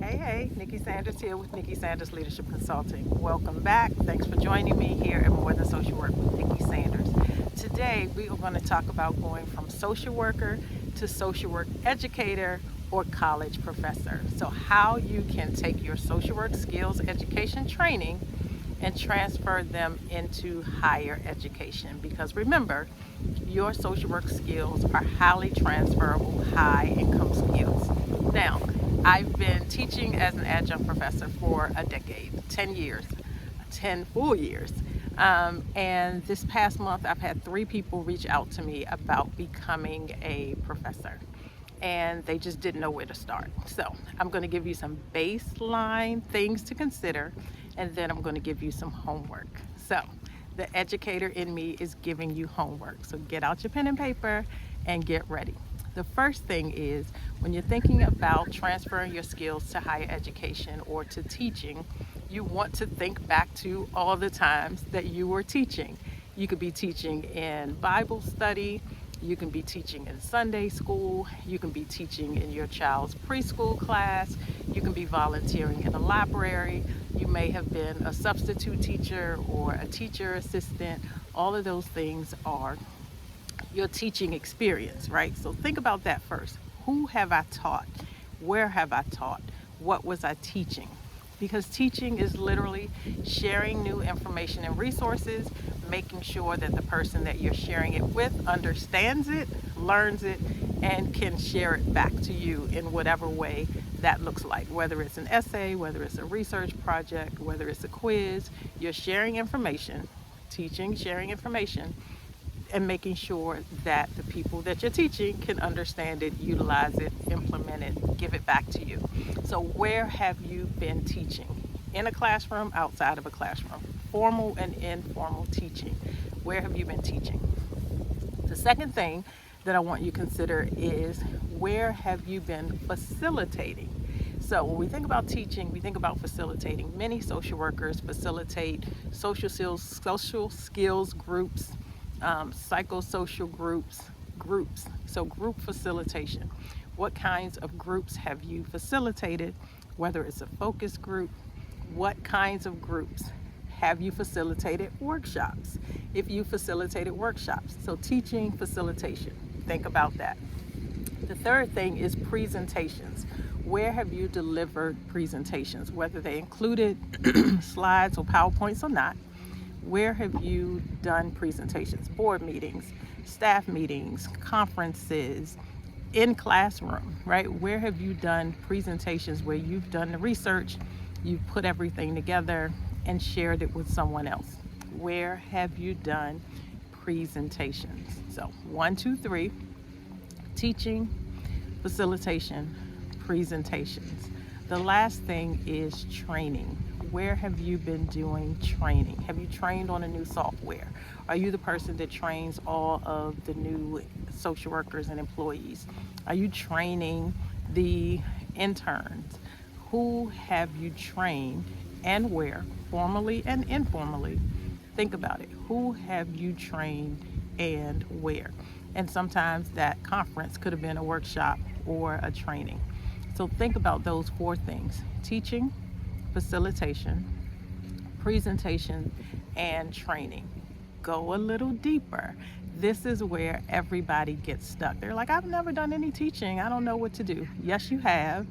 Hey, Nikki Sanders here with Nikki Sanders Leadership Consulting. Welcome back. Thanks for joining me here at More Than Social Work with Nikki Sanders. Today, we are going to talk about going from social worker to social work educator or college professor. So how you can take your social work skills education training and transfer them into higher education. Because remember, your social work skills are highly transferable, high income skills. Now, I've been teaching as an adjunct professor for a decade, 10 years, 10 full years. And this past month, I've had 3 people reach out to me about becoming a professor. And they just didn't know where to start. So I'm going to give you some baseline things to consider, and then I'm going to give you some homework. So the educator in me is giving you homework. So get out your pen and paper and get ready. The first thing is, when you're thinking about transferring your skills to higher education or to teaching, you want to think back to all the times that you were teaching. You could be teaching in Bible study, you can be teaching in Sunday school, you can be teaching in your child's preschool class, you can be volunteering in a library, you may have been a substitute teacher or a teacher assistant. All of those things are your teaching experience, right? So think about that first. Who have I taught? Where have I taught? What was I teaching? Because teaching is literally sharing new information and resources, making sure that the person that you're sharing it with understands it, learns it, and can share it back to you in whatever way that looks like. Whether it's an essay, whether it's a research project, whether it's a quiz, you're sharing information, teaching, sharing information, and making sure that the people that you're teaching can understand it, utilize it, implement it, give it back to you. So where have you been teaching? In a classroom, outside of a classroom, formal and informal teaching. Where have you been teaching? The second thing that I want you to consider is, where have you been facilitating? So when we think about teaching, we think about facilitating. Many social workers facilitate social skills groups, psychosocial groups. So group facilitation. What kinds of groups have you facilitated? Whether it's a focus group, what kinds of groups have you facilitated? Workshops. If you facilitated workshops. So teaching, facilitation. Think about that. The third thing is presentations. Where have you delivered presentations? Whether they included slides or PowerPoints or not. Where have you done presentations? Board meetings, staff meetings, conferences, in classroom, right? Where have you done presentations where you've done the research, you've put everything together and shared it with someone else? Where have you done presentations? So 1, 2, 3, teaching, facilitation, presentations. The last thing is training. Where have you been doing training? Have you trained on a new software? Are you the person that trains all of the new social workers and employees? Are you training the interns? Who have you trained and where, formally and informally? Think about it. Who have you trained and where? And sometimes that conference could have been a workshop or a training. So think about those 4 things: teaching, facilitation, presentation, and training. Go a little deeper. This is where everybody gets stuck. They're like, I've never done any teaching. I don't know what to do. Yes, you have,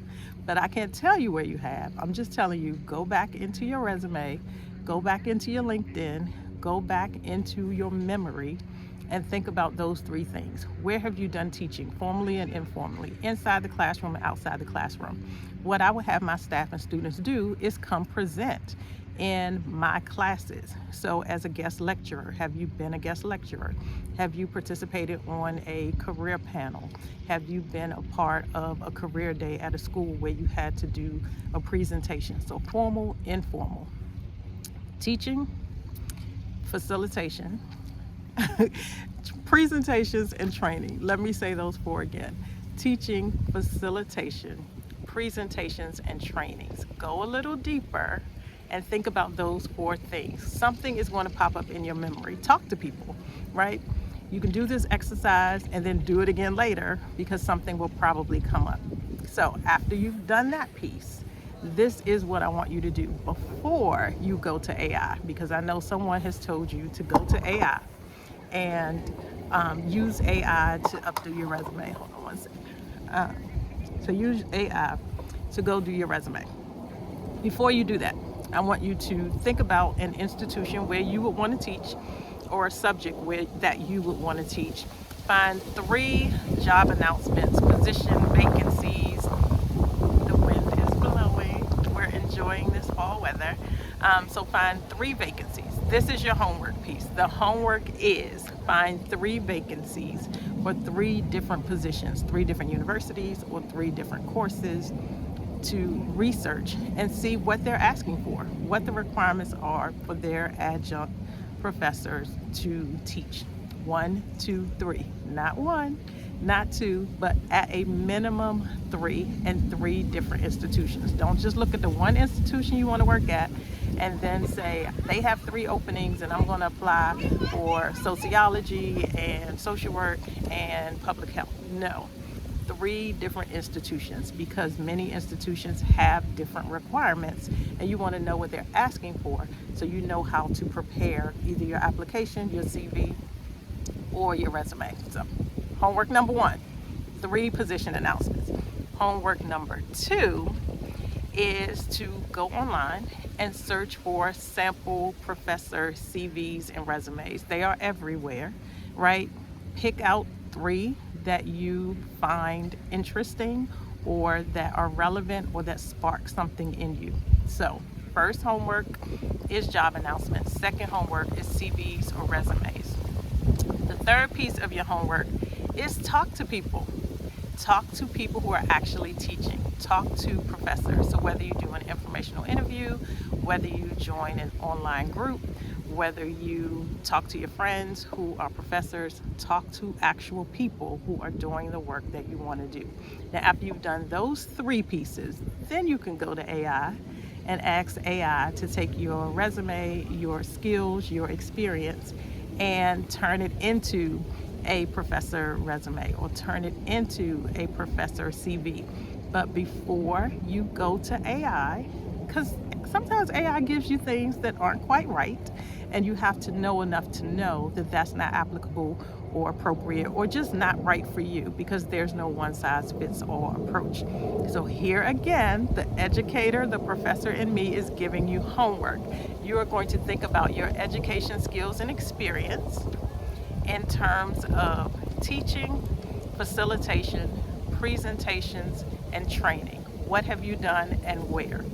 but I can't tell you where you have. I'm just telling you, go back into your resume, go back into your LinkedIn, go back into your memory, and think about those 3 things. Where have you done teaching, formally and informally, inside the classroom and outside the classroom? What I would have my staff and students do is come present in my classes. So as a guest lecturer, have you been a guest lecturer? Have you participated on a career panel? Have you been a part of a career day at a school where you had to do a presentation? So formal, informal. Teaching, facilitation, presentations, and training. Let me say those 4 again. Teaching, facilitation, presentations, and trainings. Go a little deeper and think about those 4 things. Something is going to pop up in your memory. Talk to people, right? You can do this exercise and then do it again later, because something will probably come up. So after you've done that piece, This is what I want you to do before you go to AI, because I know someone has told you to go to AI and use AI to updo your resume. Hold on one second. So use AI to go do your resume. Before you do that, I want you to think about an institution where you would want to teach, or a subject that you would want to teach. Find 3 job announcements, position vacancies. The wind is blowing. We're enjoying this fall weather. So find 3 vacancies. This is your homework piece. The homework is find 3 vacancies for 3 different positions, 3 different universities or 3 different courses, to research and see what they're asking for, what the requirements are for their adjunct professors to teach. 1, 2, 3, not 1, not 2, but at a minimum 3, and 3 different institutions. Don't just look at the one institution you want to work at and then say they have 3 openings and I'm going to apply for sociology and social work and public health. No, 3 different institutions, because many institutions have different requirements and you want to know what they're asking for, so you know how to prepare either your application, your CV, or your resume. So homework number 1, 3 position announcements. Homework number 2 is to go online and search for sample professor CVs and resumes. They are everywhere, right? Pick out 3 that you find interesting or that are relevant or that spark something in you. So first homework is job announcements. Second homework is CVs or resumes. The third piece of your homework is talk to people. Talk to people who are actually teaching. Talk to professors. So whether you do an informational interview, whether you join an online group, whether you talk to your friends who are professors, talk to actual people who are doing the work that you want to do. Now, after you've done those 3 pieces, then you can go to AI and ask AI to take your resume, your skills, your experience, and turn it into a professor resume or turn it into a professor CV. But before you go to AI, because sometimes AI gives you things that aren't quite right, and you have to know enough to know that that's not applicable or appropriate or just not right for you, because there's no one size fits all approach. So here again, the educator, the professor in me is giving you homework. You are going to think about your education skills and experience in terms of teaching, facilitation, presentations, and training. What have you done and where?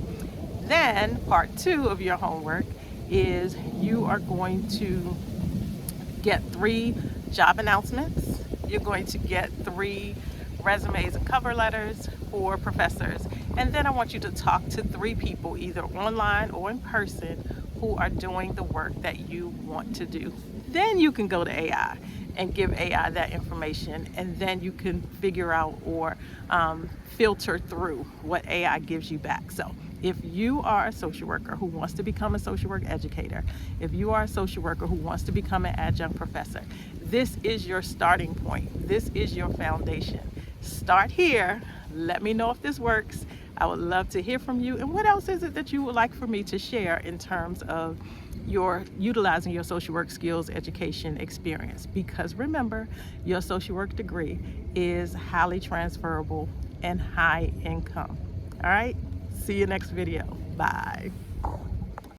Then part 2 of your homework is you are going to get 3 job announcements. You're going to get 3 resumes and cover letters for professors. And then I want you to talk to 3 people, either online or in person, who are doing the work that you want to do. Then you can go to AI and give AI that information, and then you can figure out or filter through what AI gives you back. So if you are a social worker who wants to become a social work educator, if you are a social worker who wants to become an adjunct professor, this is your starting point. This is your foundation. Start here. Let me know if this works. I would love to hear from you. And what else is it that you would like for me to share in terms of your utilizing your social work skills, education, experience? Because remember, your social work degree is highly transferable and high income. All right, see you next video. Bye.